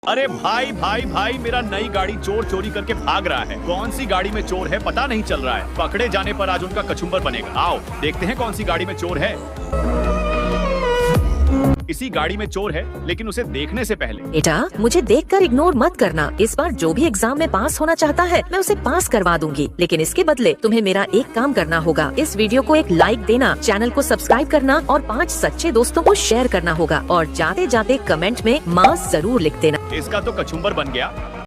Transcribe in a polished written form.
अरे भाई भाई भाई, मेरा नई गाड़ी चोर चोरी करके भाग रहा है। कौन सी गाड़ी में चोर है पता नहीं चल रहा है। पकड़े जाने पर आज उनका कचुम्बर बनेगा। आओ देखते हैं कौन सी गाड़ी में चोर है। इसी गाड़ी में चोर है, लेकिन उसे देखने से पहले। बेटा, मुझे देखकर इग्नोर मत करना। इस बार जो भी एग्जाम में पास होना चाहता है मैं उसे पास करवा दूंगी, लेकिन इसके बदले तुम्हें मेरा एक काम करना होगा। इस वीडियो को एक लाइक देना, चैनल को सब्सक्राइब करना और 5 सच्चे दोस्तों को शेयर करना होगा। और जाते जाते कमेंट में माँ जरूर लिख देना। इसका तो कचुम्बर बन गया।